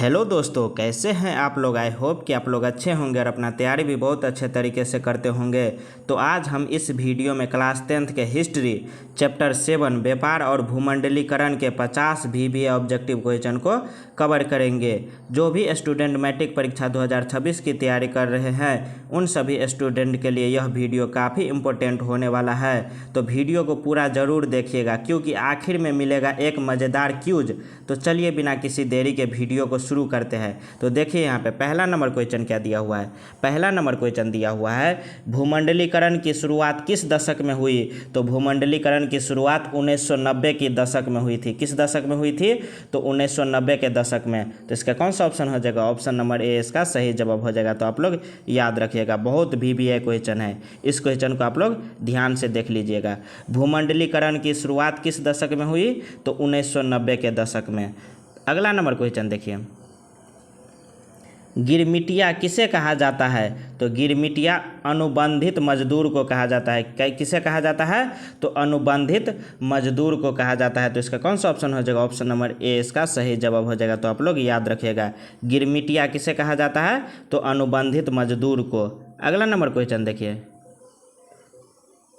Hello दोस्तों, कैसे हैं आप लोग। आई होप कि आप लोग अच्छे होंगे और अपना तैयारी भी बहुत अच्छे तरीके से करते होंगे। तो आज हम इस वीडियो में क्लास 10th के हिस्ट्री चैप्टर 7 व्यापार और भूमंडलीकरण के 50 VBA ऑब्जेक्टिव क्वेश्चन को कवर करेंगे। जो भी स्टूडेंट मैट्रिक परीक्षा 2026 की तैयारी कर रहे हैं उन सभी स्टूडेंट के लिए यह वीडियो काफ़ी इम्पोर्टेंट होने वाला है। तो वीडियो को पूरा ज़रूर देखिएगा क्योंकि आखिर में मिलेगा एक मज़ेदार क्यूज। तो चलिए बिना किसी देरी के वीडियो को शुरू करते हैं। तो देखिए यहाँ पे पहला नंबर क्वेश्चन क्या दिया हुआ है। पहला नंबर क्वेश्चन दिया हुआ है भूमंडलीकरण की शुरुआत किस दशक में हुई। तो भूमंडलीकरण की शुरुआत 1990 की दशक में हुई थी। किस दशक में हुई थी? तो 1990 के दशक में। तो इसका कौन सा ऑप्शन हो जाएगा? ऑप्शन नंबर ए इसका सही जवाब हो जाएगा। तो आप लोग याद रखिएगा, बहुत VBA क्वेश्चन है। इस क्वेश्चन को आप लोग ध्यान से देख लीजिएगा। भूमंडलीकरण की शुरुआत किस दशक में हुई? तो 1990 के दशक में। अगला नंबर क्वेश्चन देखिए, गिरमिटिया किसे कहा जाता है? तो गिरमिटिया अनुबंधित मजदूर को कहा जाता है। किसे कहा जाता है? तो अनुबंधित मजदूर को कहा जाता है। तो इसका कौन सा ऑप्शन हो जाएगा? ऑप्शन नंबर ए इसका सही जवाब हो जाएगा। तो आप लोग याद रखिएगा, गिरमिटिया किसे कहा जाता है? तो अनुबंधित मजदूर को। अगला नंबर क्वेश्चन देखिए,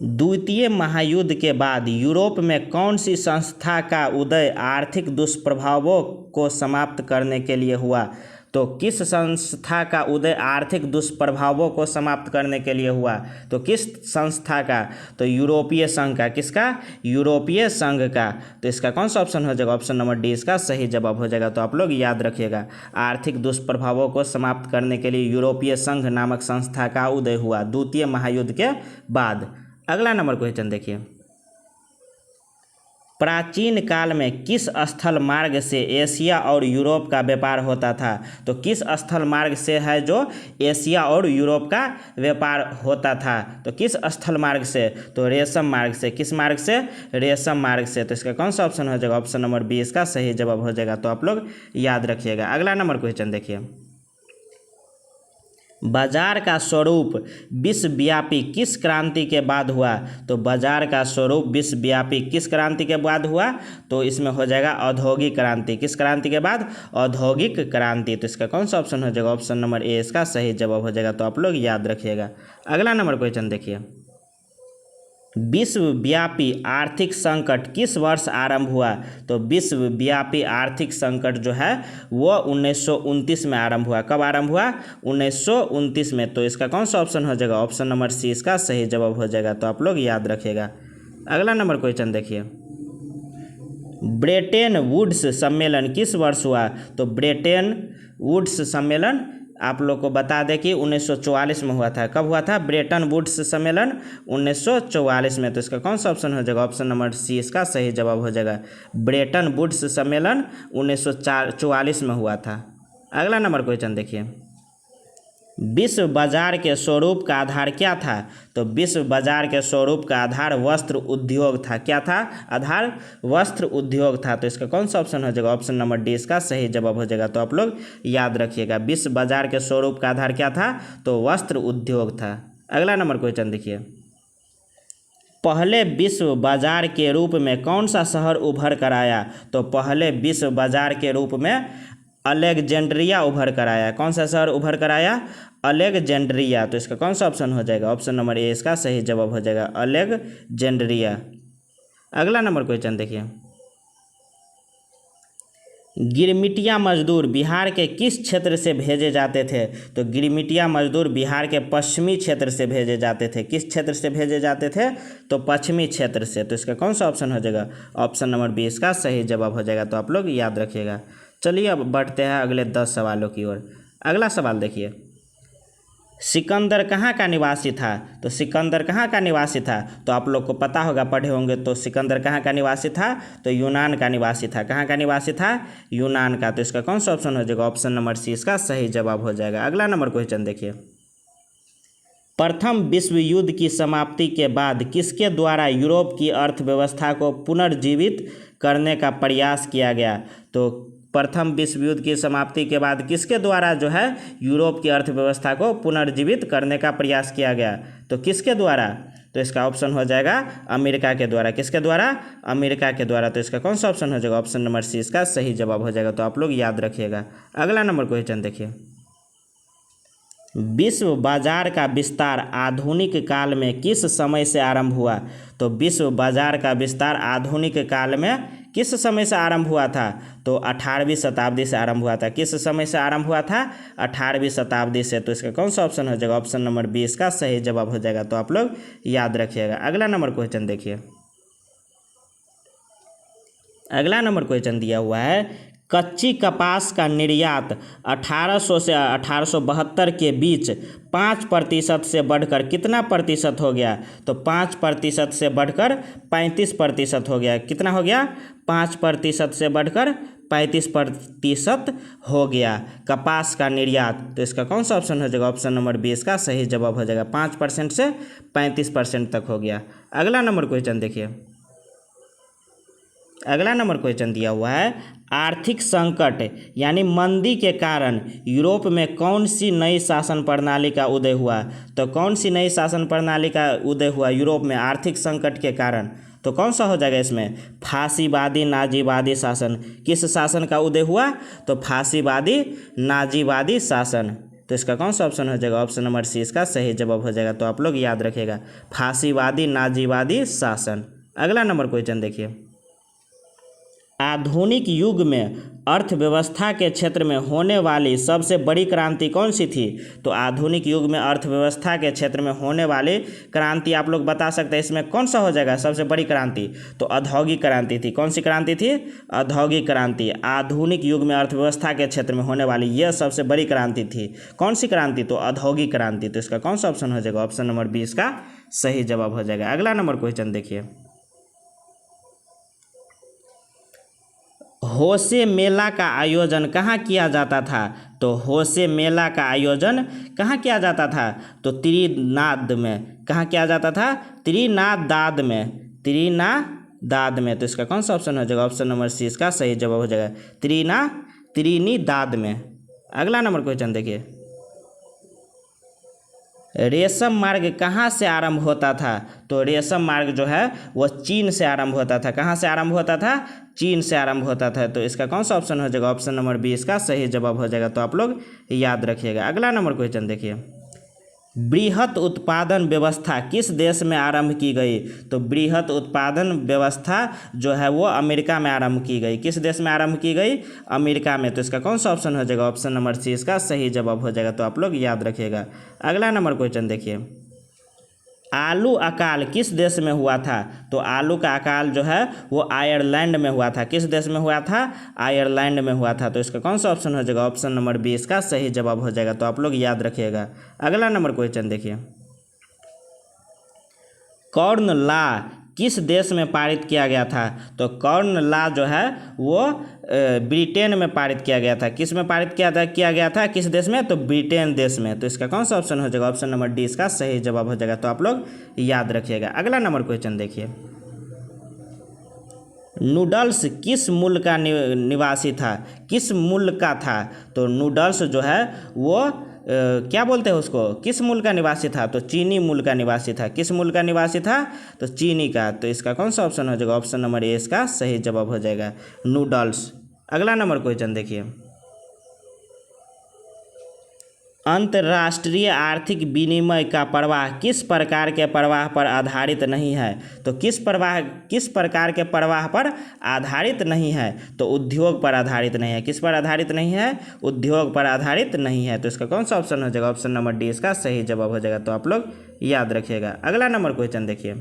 द्वितीय महायुद्ध के बाद यूरोप में कौन सी संस्था का उदय आर्थिक दुष्प्रभावों को समाप्त करने के लिए हुआ? तो किस संस्था का उदय आर्थिक दुष्प्रभावों को समाप्त करने के लिए हुआ? तो किस संस्था का? तो यूरोपीय संघ का। किसका? यूरोपीय संघ का। तो इसका कौन सा ऑप्शन हो जाएगा? ऑप्शन नंबर डी इसका सही जवाब हो जाएगा। तो आप लोग याद रखिएगा, आर्थिक दुष्प्रभावों को समाप्त करने के लिए यूरोपीय संघ नामक संस्था का उदय हुआ द्वितीय महायुद्ध के बाद। अगला नंबर क्वेश्चन देखिए, प्राचीन काल में किस स्थल मार्ग से एशिया और यूरोप का व्यापार होता था? तो किस स्थल मार्ग से है जो एशिया और यूरोप का व्यापार होता था? तो किस स्थल मार्ग से? तो रेशम मार्ग से। किस मार्ग से? रेशम मार्ग से। तो इसका कौन सा ऑप्शन हो जाएगा? ऑप्शन नंबर बी इसका सही जवाब हो जाएगा। तो आप लोग याद रखिएगा। अगला नंबर क्वेश्चन देखिए, बाजार का स्वरूप विश्वव्यापी किस क्रांति के बाद हुआ? तो बाजार का स्वरूप विश्वव्यापी किस क्रांति के बाद हुआ? तो इसमें हो जाएगा औद्योगिक क्रांति। किस क्रांति के बाद? औद्योगिक क्रांति। तो इसका कौन सा ऑप्शन हो जाएगा? ऑप्शन नंबर ए इसका सही जवाब हो जाएगा। तो आप लोग याद रखिएगा। अगला नंबर क्वेश्चन देखिए, विश्वव्यापी आर्थिक संकट किस वर्ष आरंभ हुआ? तो विश्वव्यापी आर्थिक संकट जो है वो 1929 में आरंभ हुआ। कब आरंभ हुआ? 1929 में। तो इसका कौन सा ऑप्शन हो जाएगा? ऑप्शन नंबर सी इसका सही जवाब हो जाएगा। तो आप लोग याद रखिएगा। अगला नंबर क्वेश्चन देखिए, ब्रेटन वुड्स सम्मेलन किस वर्ष हुआ? तो ब्रेटन वुड्स सम्मेलन आप लोग को बता दें कि 1944 में हुआ था। कब हुआ था ब्रेटन वुड्स सम्मेलन? 1944 में। तो इसका कौन सा ऑप्शन हो जाएगा? ऑप्शन नंबर सी इसका सही जवाब हो जाएगा। ब्रेटन वुड्स सम्मेलन 1944 में हुआ था। अगला नंबर क्वेश्चन देखिए, विश्व बाजार के स्वरूप का आधार क्या था? तो विश्व बाजार के स्वरूप का आधार वस्त्र उद्योग था। क्या था? आधार वस्त्र उद्योग था। तो इसका कौन सा ऑप्शन हो जाएगा? ऑप्शन नंबर डी इसका सही जवाब हो जाएगा। तो आप लोग याद रखिएगा, विश्व बाजार के स्वरूप का आधार क्या था? तो वस्त्र उद्योग था। अगला नंबर क्वेश्चन देखिए, पहले विश्व बाजार के रूप में कौन सा शहर उभर कर आया? तो पहले विश्व बाजार के रूप में अलेक्जेंड्रिया उभर कर आया। कौन सा शहर उभर कर आया? अलेक्जेंड्रिया। तो इसका कौन सा ऑप्शन हो जाएगा? ऑप्शन नंबर ए इसका सही जवाब हो जाएगा, अलेक्जेंड्रिया। अगला नंबर क्वेश्चन देखिए, गिरमिटिया मजदूर बिहार के किस क्षेत्र से भेजे जाते थे? तो गिरमिटिया मजदूर बिहार के पश्चिमी क्षेत्र से भेजे जाते थे। किस क्षेत्र से भेजे जाते थे? तो पश्चिमी क्षेत्र से। तो इसका कौन सा ऑप्शन हो जाएगा? ऑप्शन नंबर बी इसका सही जवाब हो जाएगा। तो आप लोग याद रखिएगा। चलिए अब बढ़ते हैं अगले 10 सवालों की ओर। अगला सवाल देखिए, सिकंदर कहाँ का निवासी था? तो सिकंदर कहाँ का निवासी था? तो आप लोग को पता होगा, पढ़े होंगे। तो सिकंदर कहाँ का निवासी था? तो यूनान का निवासी था। कहाँ का निवासी था? यूनान का। तो इसका कौन सा ऑप्शन हो जाएगा? ऑप्शन नंबर सी इसका सही जवाब हो जाएगा। अगला नंबर क्वेश्चन देखिए, प्रथम विश्व युद्ध की समाप्ति के बाद किसके द्वारा यूरोप की अर्थव्यवस्था को पुनर्जीवित करने का प्रयास किया गया? तो प्रथम विश्व युद्ध की समाप्ति के बाद किसके द्वारा जो है यूरोप की अर्थव्यवस्था को पुनर्जीवित करने का प्रयास किया गया? तो किसके द्वारा? तो इसका ऑप्शन हो जाएगा अमेरिका के द्वारा। किसके द्वारा? अमेरिका के द्वारा। तो इसका कौन सा ऑप्शन हो जाएगा? ऑप्शन नंबर सी इसका सही जवाब हो जाएगा। तो आप लोग याद रखिएगा। अगला नंबर क्वेश्चन देखिए, विश्व बाजार का विस्तार आधुनिक काल में किस समय से आरंभ हुआ? तो विश्व बाजार का विस्तार आधुनिक काल में किस समय से आरंभ हुआ था? तो 18वीं शताब्दी से आरंभ हुआ था। किस समय से आरंभ हुआ था? 18वीं शताब्दी से। तो इसका कौन सा ऑप्शन हो जाएगा? ऑप्शन नंबर बी इसका सही जवाब हो जाएगा। तो आप लोग याद रखिएगा। अगला नंबर क्वेश्चन देखिए, अगला नंबर क्वेश्चन दिया हुआ है, कच्ची कपास का निर्यात 1800 से 1872 के बीच 5% से बढ़कर कितना प्रतिशत हो गया? तो 5% से बढ़कर 35% हो गया। कितना हो गया? 5% से बढ़कर 35% हो गया कपास का निर्यात। तो इसका कौन सा ऑप्शन हो जाएगा? ऑप्शन नंबर बी इसका सही जवाब हो जाएगा। 5% से 35% तक हो गया। अगला नंबर क्वेश्चन देखिए, अगला नंबर क्वेश्चन दिया हुआ है, आर्थिक संकट यानी मंदी के कारण यूरोप में कौन सी नई शासन प्रणाली का उदय हुआ? तो कौन सी नई शासन प्रणाली का उदय हुआ यूरोप में आर्थिक संकट के कारण? तो कौन सा हो जाएगा इसमें? फांसीवादी नाजीवादी शासन। किस शासन का उदय हुआ? तो फांसीवादी नाजीवादी शासन। तो इसका कौन सा ऑप्शन हो जाएगा? ऑप्शन नंबर सी इसका सही जवाब हो जाएगा। तो आप लोग याद रखिएगा, फांसीवादी नाजीवादी शासन। अगला नंबर क्वेश्चन देखिए, आधुनिक युग में अर्थव्यवस्था के क्षेत्र में होने वाली सबसे बड़ी क्रांति कौन सी थी? तो आधुनिक युग में अर्थव्यवस्था के क्षेत्र में होने वाली क्रांति आप लोग बता सकते हैं, इसमें कौन सा हो जाएगा सबसे बड़ी क्रांति? तो औद्योगिक क्रांति थी। कौन सी क्रांति थी? औद्योगिक क्रांति। आधुनिक युग में अर्थव्यवस्था के क्षेत्र में होने वाली यह सबसे बड़ी क्रांति थी। कौन सी क्रांति? तो औद्योगिक क्रांति। तो इसका कौन सा ऑप्शन हो जाएगा? ऑप्शन नंबर बी इसका सही जवाब हो जाएगा। अगला नंबर क्वेश्चन देखिए, होशे मेला का आयोजन कहाँ किया जाता था? तो होशे मेला का आयोजन कहाँ किया जाता था? तो त्रिनाद में। कहाँ किया जाता था? त्रिनादाद में। त्रिनादाद में। तो इसका कौन सा ऑप्शन हो जाएगा? ऑप्शन नंबर सी इसका सही जवाब हो जाएगा, त्रिनिदाद में। अगला नंबर क्वेश्चन देखिए, रेशम मार्ग कहाँ से आरंभ होता था? तो रेशम मार्ग जो है वो चीन से आरंभ होता था। कहाँ से आरंभ होता था? चीन से आरंभ होता था। तो इसका कौन सा ऑप्शन हो जाएगा? ऑप्शन नंबर बी इसका सही जवाब हो जाएगा। तो आप लोग याद रखिएगा। अगला नंबर क्वेश्चन देखिए, बृहत उत्पादन व्यवस्था किस देश में आरंभ की गई? तो बृहत उत्पादन व्यवस्था जो है वो अमेरिका में आरंभ की गई। किस देश में आरंभ की गई? अमेरिका में। तो इसका कौन सा ऑप्शन हो जाएगा? ऑप्शन नंबर सी इसका सही जवाब हो जाएगा। तो आप लोग याद रखिएगा। अगला नंबर क्वेश्चन देखिए, आलू अकाल किस देश में हुआ था? तो आलू का अकाल जो है वो आयरलैंड में हुआ था। किस देश में हुआ था? आयरलैंड में हुआ था। तो इसका कौन सा ऑप्शन हो जाएगा? ऑप्शन नंबर बी इसका सही जवाब हो जाएगा। तो आप लोग याद रखिएगा। अगला नंबर क्वेश्चन देखिए, कॉर्न लॉ किस देश में पारित किया गया था? तो कॉर्न लॉ जो है वो ब्रिटेन में पारित किया गया था। किस में पारित किया गया था? किस देश में? तो ब्रिटेन देश में। तो इसका कौन सा ऑप्शन हो जाएगा? ऑप्शन नंबर डी इसका सही जवाब हो जाएगा। तो आप लोग याद रखिएगा। अगला नंबर क्वेश्चन देखिए, नूडल्स किस मूल का निवासी था? किस मूल का था? तो नूडल्स जो है वो क्या बोलते हैं उसको? किस मूल का निवासी था? तो चीनी मूल का निवासी था। किस मूल का निवासी था? तो चीनी का। तो इसका कौन सा ऑप्शन हो जाएगा? ऑप्शन नंबर ए इसका सही जवाब हो जाएगा, नूडल्स। अगला नंबर क्वेश्चन देखिए, अंतर्राष्ट्रीय आर्थिक विनिमय का प्रवाह किस प्रकार के प्रवाह पर आधारित नहीं है? तो किस प्रकार के प्रवाह पर आधारित नहीं है? तो उद्योग पर आधारित नहीं है। किस पर आधारित नहीं है? उद्योग पर आधारित नहीं है। तो इसका कौन सा ऑप्शन हो जाएगा? ऑप्शन नंबर डी इसका सही जवाब हो जाएगा। तो आप लोग याद रखिएगा। अगला नंबर क्वेश्चन देखिए,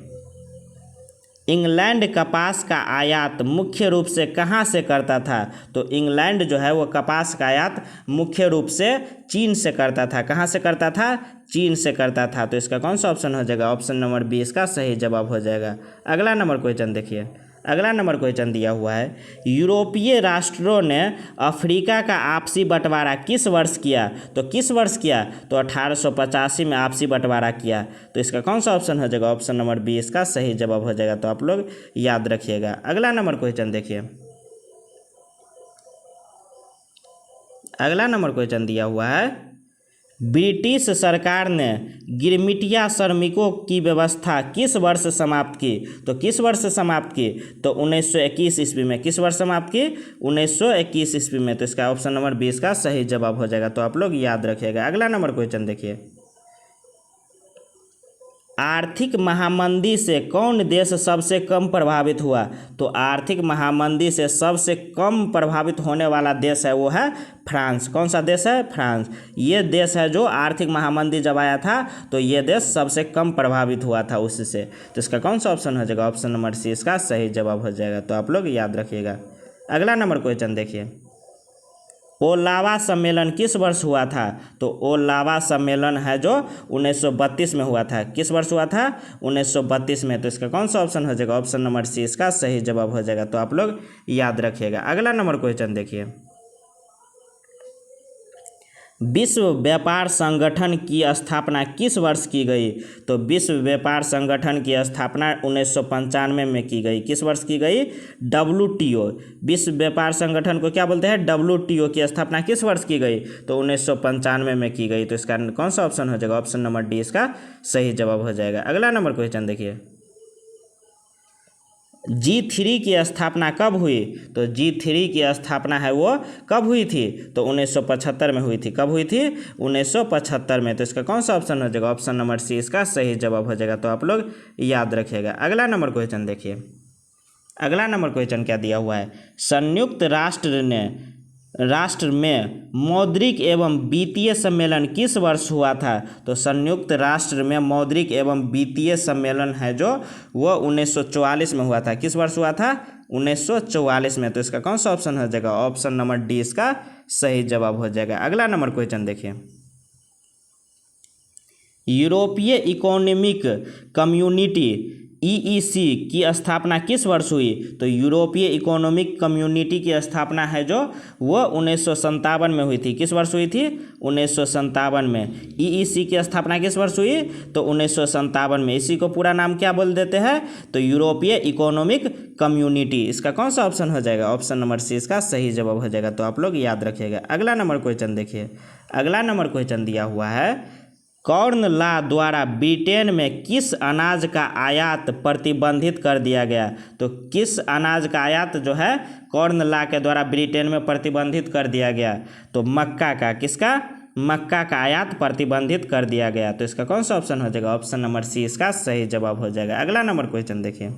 इंग्लैंड कपास का आयात मुख्य रूप से कहाँ से करता था? तो इंग्लैंड जो है वो कपास का आयात मुख्य रूप से चीन से करता था। कहाँ से करता था? चीन से करता था। तो इसका कौन सा ऑप्शन हो जाएगा? ऑप्शन नंबर बी इसका सही जवाब हो जाएगा। अगला नंबर क्वेश्चन देखिए, अगला नंबर क्वेश्चन दिया हुआ है, यूरोपीय राष्ट्रों ने अफ्रीका का आपसी बंटवारा किस वर्ष किया? तो किस वर्ष किया? तो 1885 में आपसी बंटवारा किया। तो इसका कौन सा ऑप्शन हो जाएगा? ऑप्शन नंबर बी इसका सही जवाब हो जाएगा। तो आप लोग याद रखिएगा। अगला नंबर क्वेश्चन देखिए, अगला नंबर क्वेश्चन दिया हुआ है, ब्रिटिश सरकार ने गिरमिटिया श्रमिकों की व्यवस्था किस वर्ष समाप्त की? तो किस वर्ष समाप्त की? तो 1921 ईस्वी में। किस वर्ष समाप्त की? 1921 ईस्वी में। तो इसका ऑप्शन नंबर 20 का सही जवाब हो जाएगा। तो आप लोग याद रखिएगा। अगला नंबर क्वेश्चन देखिए, आर्थिक महामंदी से कौन देश सबसे कम प्रभावित हुआ? तो आर्थिक महामंदी से सबसे कम प्रभावित होने वाला देश है वो है फ्रांस। कौन सा देश है? फ्रांस। ये देश है जो आर्थिक महामंदी जब आया था तो ये देश सबसे कम प्रभावित हुआ था उससे। तो इसका कौन सा ऑप्शन हो जाएगा? ऑप्शन नंबर सी इसका सही जवाब हो जाएगा। तो आप लोग याद रखिएगा। अगला नंबर क्वेश्चन देखिए, ओलावा सम्मेलन किस वर्ष हुआ था? तो ओलावा सम्मेलन है जो 1932 में हुआ था। किस वर्ष हुआ था? 1932 में। तो इसका कौन सा ऑप्शन हो जाएगा? ऑप्शन नंबर सी इसका सही जवाब हो जाएगा। तो आप लोग याद रखिएगा। अगला नंबर क्वेश्चन देखिए, विश्व व्यापार संगठन की स्थापना किस वर्ष की गई? तो विश्व व्यापार संगठन की स्थापना 1995 में की गई। किस वर्ष की गई? WTO। विश्व व्यापार संगठन को क्या बोलते हैं? WTO की स्थापना किस वर्ष की गई? तो 1995 में की गई। तो इसका कौन सा ऑप्शन हो जाएगा? ऑप्शन नंबर डी इसका सही जवाब हो जाएगा। अगला नंबर क्वेश्चन देखिए, G3 की स्थापना कब हुई? तो G3 की स्थापना है वो कब हुई थी? तो 1975 में हुई थी। कब हुई थी? 1975 में। तो इसका कौन सा ऑप्शन हो जाएगा? ऑप्शन नंबर सी इसका सही जवाब हो जाएगा। तो आप लोग याद रखिएगा। अगला नंबर क्वेश्चन देखिए, अगला नंबर क्वेश्चन क्या दिया हुआ है, संयुक्त राष्ट्र में मौद्रिक एवं वित्तीय सम्मेलन किस वर्ष हुआ था? तो संयुक्त राष्ट्र में मौद्रिक एवं वित्तीय सम्मेलन है जो वो 1944 में हुआ था। किस वर्ष हुआ था? 1944 में। तो इसका कौन सा ऑप्शन हो जाएगा? ऑप्शन नंबर डी इसका सही जवाब हो जाएगा। अगला नंबर क्वेश्चन देखिए, यूरोपीय इकोनॉमिक कम्युनिटी EEC की स्थापना किस वर्ष हुई? तो यूरोपीय इकोनॉमिक कम्युनिटी की स्थापना है जो वो 1957 में हुई थी। किस वर्ष हुई थी? 1957 में। EEC की स्थापना किस वर्ष हुई? तो 1957 में। इसी को पूरा नाम क्या बोल देते हैं? तो यूरोपीय इकोनॉमिक कम्युनिटी। इसका कौन सा ऑप्शन हो जाएगा? ऑप्शन नंबर सी इसका सही जवाब हो जाएगा। तो आप लोग याद रखिएगा। अगला नंबर क्वेश्चन देखिए, अगला नंबर क्वेश्चन दिया हुआ है, कॉर्न लॉ द्वारा ब्रिटेन में किस अनाज का आयात प्रतिबंधित कर दिया गया? तो किस अनाज का आयात जो है कॉर्न लॉ के द्वारा ब्रिटेन में प्रतिबंधित कर दिया गया? तो मक्का का। किसका? मक्का का आयात प्रतिबंधित कर दिया गया। तो इसका कौन सा ऑप्शन हो जाएगा? ऑप्शन नंबर सी इसका सही जवाब हो जाएगा। अगला नंबर क्वेश्चन देखिए,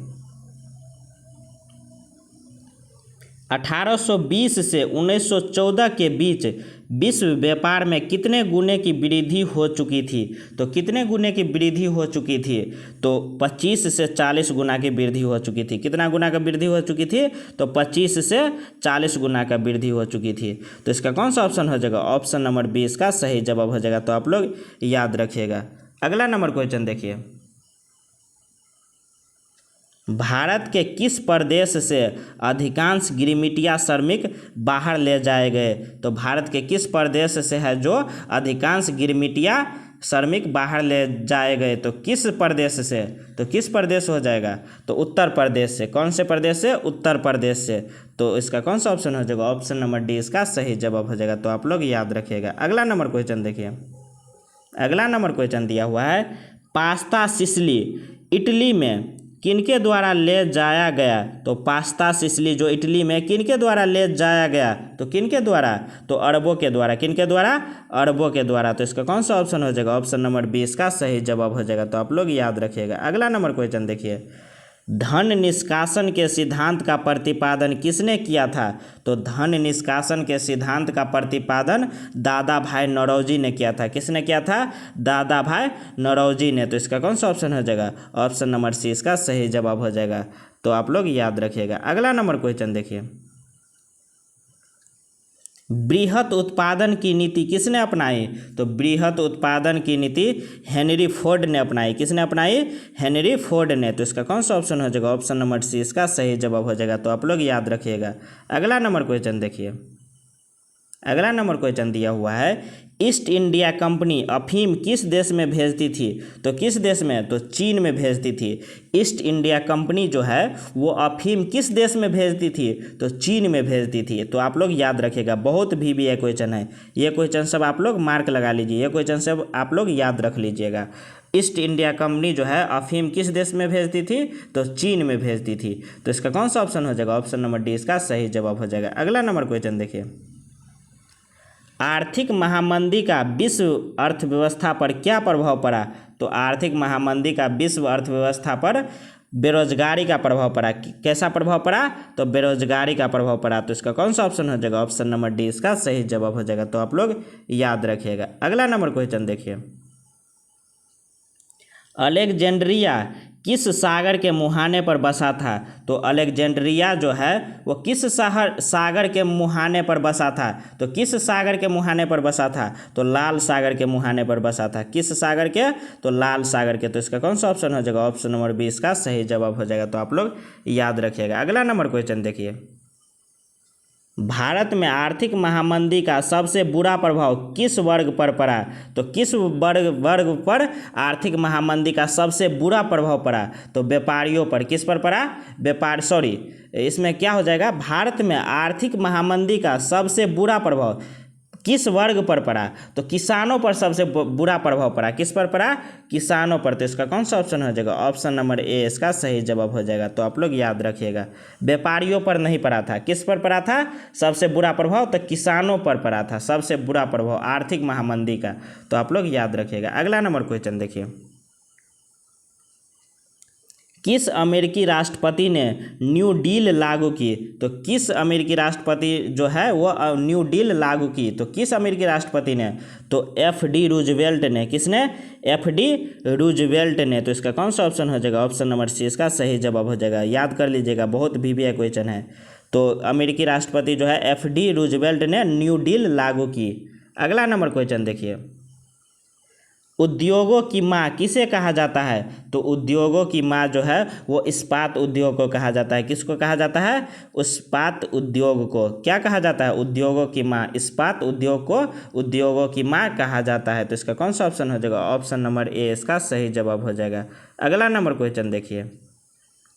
1820 से 1914 के बीच विश्व व्यापार में कितने गुने की वृद्धि हो चुकी थी? तो कितने गुने की वृद्धि हो चुकी थी? तो 25 से 40 गुना की वृद्धि हो चुकी थी। कितना गुना का वृद्धि हो चुकी थी? तो 25 से 40 गुना का वृद्धि हो चुकी थी। तो इसका कौन सा ऑप्शन हो जाएगा? ऑप्शन नंबर 20 का सही जवाब हो जाएगा। तो आप लोग याद रखिएगा। अगला नंबर क्वेश्चन देखिए, भारत के किस प्रदेश से अधिकांश गिरमिटिया श्रमिक बाहर ले जाए गए? तो भारत के किस प्रदेश से है जो अधिकांश गिरमिटिया श्रमिक बाहर ले जाए गए? तो किस प्रदेश से? तो किस प्रदेश हो जाएगा? तो उत्तर प्रदेश से। कौन से प्रदेश से? उत्तर प्रदेश से। तो इसका कौन सा ऑप्शन हो जाएगा? ऑप्शन नंबर डी इसका सही जवाब हो जाएगा। तो आप लोग याद रखिएगा। अगला नंबर क्वेश्चन देखिए, अगला नंबर क्वेश्चन दिया हुआ है, पास्ता सिसिली इटली में किनके द्वारा ले जाया गया? तो पास्ता सिसिली जो इटली में किनके द्वारा ले जाया गया? तो किनके द्वारा? तो अरबों के द्वारा। किनके द्वारा? अरबों के द्वारा। तो इसका कौन सा ऑप्शन हो जाएगा? ऑप्शन नंबर 20 का सही जवाब हो जाएगा। तो आप लोग याद रखिएगा। अगला नंबर क्वेश्चन देखिए, धन निष्कासन के सिद्धांत का प्रतिपादन किसने किया था? तो धन निष्कासन के सिद्धांत का प्रतिपादन दादा भाई नौरोजी ने किया था। किसने किया था? दादा भाई नौरोजी ने। तो इसका कौन सा ऑप्शन हो जाएगा? ऑप्शन नंबर सी इसका सही जवाब हो जाएगा। तो आप लोग याद रखिएगा। अगला नंबर क्वेश्चन देखिए, बृहत उत्पादन की नीति किसने अपनाई? तो बृहत उत्पादन की नीति हेनरी फोर्ड ने अपनाई। किसने अपनाई? हेनरी फोर्ड ने। तो इसका कौन सा ऑप्शन हो जाएगा? ऑप्शन नंबर सी इसका सही जवाब हो जाएगा। तो आप लोग याद रखिएगा। अगला नंबर क्वेश्चन देखिए, अगला नंबर क्वेश्चन दिया हुआ है ईस्ट इंडिया कंपनी अफीम किस देश में भेजती थी? तो किस देश में? तो चीन में भेजती थी। ईस्ट इंडिया कंपनी जो है वो अफीम किस देश में भेजती थी? तो चीन में भेजती थी। तो आप लोग याद रखिएगा, बहुत भी क्वेश्चन है, ये क्वेश्चन सब आप लोग मार्क लगा लीजिए, ये क्वेश्चन सब आप लोग याद रख लीजिएगा। ईस्ट इंडिया कंपनी जो है अफीम किस देश में भेजती थी? तो चीन में भेजती थी। तो इसका कौन सा ऑप्शन हो जाएगा? ऑप्शन नंबर डी इसका सही जवाब हो जाएगा। अगला नंबर क्वेश्चन देखिए, आर्थिक महामंदी का विश्व अर्थव्यवस्था पर क्या प्रभाव पड़ा? तो आर्थिक महामंदी का विश्व अर्थव्यवस्था पर बेरोजगारी का प्रभाव पड़ा। कैसा प्रभाव पड़ा? तो बेरोजगारी का प्रभाव पड़ा। तो इसका कौन सा ऑप्शन हो जाएगा? ऑप्शन नंबर डी इसका सही जवाब हो जाएगा। तो आप लोग याद रखिएगा। अगला नंबर क्वेश्चन देखिए, अलेक्जेंड्रिया किस सागर के मुहाने पर बसा था? तो अलेक्जेंड्रिया जो है वो किस सागर के मुहाने पर बसा था? तो किस सागर के मुहाने पर बसा था? तो लाल सागर के मुहाने पर बसा था। किस सागर के? तो लाल सागर के। तो इसका कौन सा ऑप्शन हो जाएगा? ऑप्शन नंबर बी इसका सही जवाब हो जाएगा। तो आप लोग याद रखिएगा। अगला नंबर क्वेश्चन देखिए, भारत में आर्थिक महामंदी का सबसे बुरा प्रभाव किस वर्ग पर पड़ा? तो किस वर्ग पर आर्थिक महामंदी का सबसे बुरा प्रभाव पड़ा? तो व्यापारियों पर। किस पर पड़ा? इसमें क्या हो जाएगा? भारत में आर्थिक महामंदी का सबसे बुरा प्रभाव किस वर्ग पर पड़ा? तो किसानों पर सबसे बुरा प्रभाव पड़ा। किस पर पड़ा? किसानों पर। तो इसका कौन सा ऑप्शन हो जाएगा? ऑप्शन नंबर ए इसका सही जवाब हो जाएगा। तो आप लोग याद रखिएगा, व्यापारियों पर नहीं पड़ा था। किस पर पड़ा था सबसे बुरा प्रभाव? तो किसानों पर पड़ा था सबसे बुरा प्रभाव आर्थिक महामंदी का। तो आप लोग याद रखिएगा। अगला नंबर क्वेश्चन देखिए, किस अमेरिकी राष्ट्रपति ने न्यू डील लागू की? तो किस अमेरिकी राष्ट्रपति जो है वो न्यू डील लागू की? तो किस अमेरिकी राष्ट्रपति ने? तो एफ.डी. रूजवेल्ट ने। किसने? एफ.डी. रूजवेल्ट ने। तो इसका कौन सा ऑप्शन हो जाएगा? ऑप्शन नंबर सी इसका सही जवाब हो जाएगा। याद कर लीजिएगा, बहुत भी क्वेश्चन है। तो अमेरिकी राष्ट्रपति जो है एफ.डी. रूजवेल्ट ने न्यू डील लागू की। अगला नंबर क्वेश्चन देखिए, उद्योगों की माँ किसे कहा जाता है? तो उद्योगों की माँ जो है वो इस्पात उद्योग को कहा जाता है। किसको कहा जाता है? इस्पात उद्योग को। क्या कहा जाता है? उद्योगों की माँ। इस्पात उद्योग को उद्योगों की माँ कहा जाता है। तो इसका कौन सा ऑप्शन हो जाएगा? ऑप्शन नंबर ए इसका सही जवाब हो जाएगा। अगला नंबर क्वेश्चन देखिए,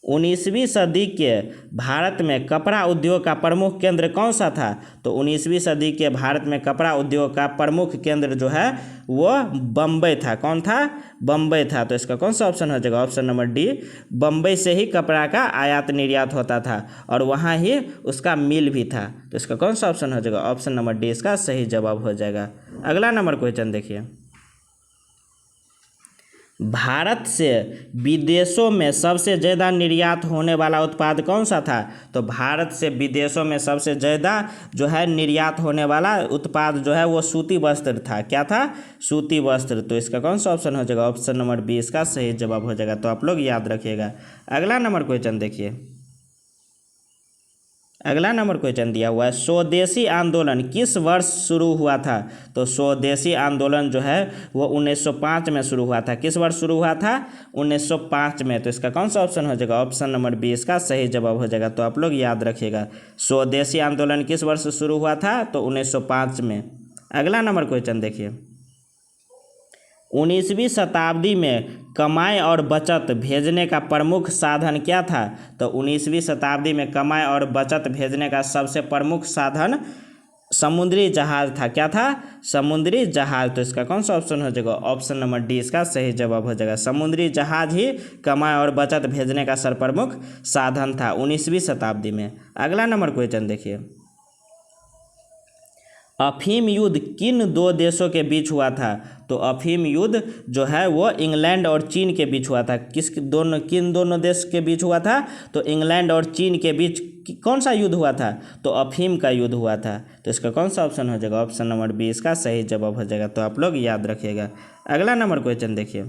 19वीं सदी के भारत में कपड़ा उद्योग का प्रमुख केंद्र कौन सा था? तो 19वीं सदी के भारत में कपड़ा उद्योग का प्रमुख केंद्र जो है वो बम्बई था। कौन था? बम्बई था। तो इसका कौन सा ऑप्शन हो जाएगा? Option number D. बम्बई से ही कपड़ा का आयात निर्यात होता था और वहाँ ही उसका मिल भी था। तो इसका कौन सा ऑप्शन हो जाएगा? ऑप्शन नंबर डी इसका सही जवाब हो जाएगा। अगला नंबर क्वेश्चन देखिए, भारत से विदेशों में सबसे ज़्यादा निर्यात होने वाला उत्पाद कौन सा था? तो भारत से विदेशों में सबसे ज़्यादा जो है निर्यात होने वाला उत्पाद जो है वो सूती वस्त्र था। क्या था? सूती वस्त्र। तो इसका कौन सा ऑप्शन हो जाएगा? ऑप्शन नंबर बी इसका सही जवाब हो जाएगा। तो आप लोग याद रखिएगा। अगला नंबर क्वेश्चन देखिए, अगला नंबर क्वेश्चन दिया हुआ है, स्वदेशी आंदोलन किस वर्ष शुरू हुआ था? तो स्वदेशी आंदोलन जो है वो 1905 में शुरू हुआ था। किस वर्ष शुरू हुआ था? 1905 में। तो इसका कौन सा ऑप्शन हो जाएगा? ऑप्शन नंबर बी इसका सही जवाब हो जाएगा। तो आप लोग याद रखिएगा, स्वदेशी आंदोलन किस वर्ष शुरू हुआ था? तो 1905 में। अगला नंबर क्वेश्चन देखिए, 19वीं शताब्दी में कमाई और बचत भेजने का प्रमुख साधन क्या था? तो 19वीं शताब्दी में कमाई और बचत भेजने का सबसे प्रमुख साधन समुद्री जहाज था। क्या था? समुद्री जहाज। तो इसका कौन सा ऑप्शन हो जाएगा? ऑप्शन नंबर डी इसका सही जवाब हो जाएगा। समुद्री जहाज ही कमाई और बचत भेजने का सर्वप्रमुख साधन था 19वीं शताब्दी में। अगला नंबर क्वेश्चन देखिए, अफीम युद्ध किन दो देशों के बीच हुआ था? तो अफीम युद्ध जो है वो इंग्लैंड और चीन के बीच हुआ था। किन दोनों देश के बीच हुआ था? तो इंग्लैंड और चीन के बीच कौन सा युद्ध हुआ था? तो अफीम का युद्ध हुआ था। तो इसका कौन सा ऑप्शन हो जाएगा? ऑप्शन नंबर बी इसका सही जवाब हो जाएगा। तो आप लोग याद रखिएगा। अगला नंबर क्वेश्चन देखिए,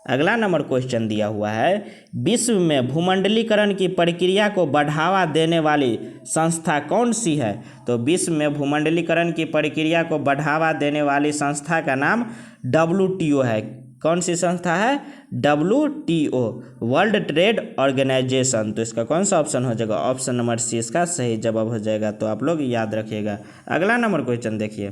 अगला नंबर क्वेश्चन दिया हुआ है, विश्व में भूमंडलीकरण की प्रक्रिया को बढ़ावा देने वाली संस्था कौन सी है? तो विश्व में भूमंडलीकरण की प्रक्रिया को बढ़ावा देने वाली संस्था का नाम WTO है। कौन सी संस्था है? WTO, world trade organisation. तो इसका कौन सा ऑप्शन हो जाएगा? ऑप्शन नंबर सी इसका सही जवाब हो जाएगा। तो आप लोग याद रखिएगा। अगला नंबर क्वेश्चन देखिए।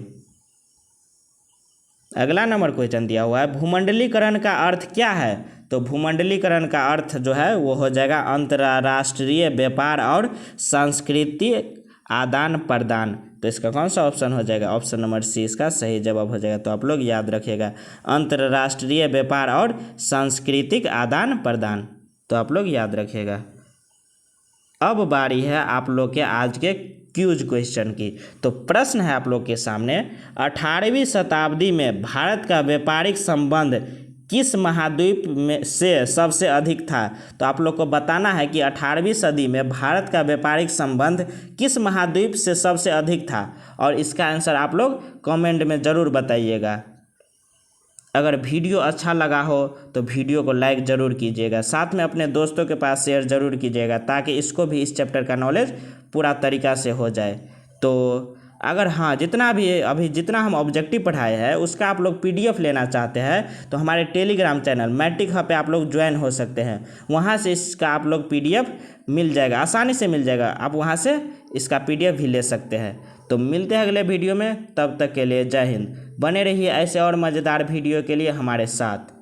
अगला नंबर क्वेश्चन दिया हुआ है, भूमंडलीकरण का अर्थ क्या है? तो भूमंडलीकरण का अर्थ जो है वो हो जाएगा अंतर्राष्ट्रीय व्यापार और सांस्कृतिक आदान प्रदान। तो इसका कौन सा ऑप्शन हो जाएगा? ऑप्शन नंबर सी इसका सही जवाब हो जाएगा। तो आप लोग याद रखिएगा, अंतर्राष्ट्रीय व्यापार और सांस्कृतिक आदान प्रदान। तो आप लोग याद रखिएगा। अब बारी है आप लोग के आज के क्यूज क्वेश्चन की। तो प्रश्न है आप लोग के सामने, 18वीं शताब्दी में भारत का व्यापारिक संबंध किस महाद्वीप में से सबसे अधिक था? तो आप लोग को बताना है कि 18वीं सदी में भारत का व्यापारिक संबंध किस महाद्वीप से सबसे अधिक था, और इसका आंसर आप लोग कमेंट में ज़रूर बताइएगा। अगर वीडियो अच्छा लगा हो तो वीडियो को लाइक ज़रूर कीजिएगा, साथ में अपने दोस्तों के पास शेयर ज़रूर कीजिएगा, ताकि इसको भी इस चैप्टर का नॉलेज पूरा तरीक़ा से हो जाए। तो अगर हाँ जितना भी अभी जितना हम ऑब्जेक्टिव पढ़ाए हैं उसका आप लोग PDF लेना चाहते हैं तो हमारे टेलीग्राम चैनल मैट्रिक हब पे आप लोग ज्वाइन हो सकते हैं। वहाँ से इसका आप लोग PDF मिल जाएगा, आसानी से मिल जाएगा। आप वहाँ से इसका PDF भी ले सकते हैं। तो मिलते हैं अगले वीडियो में, तब तक के लिए जय हिंद। बने रहिए ऐसे और मज़ेदार वीडियो के लिए हमारे साथ।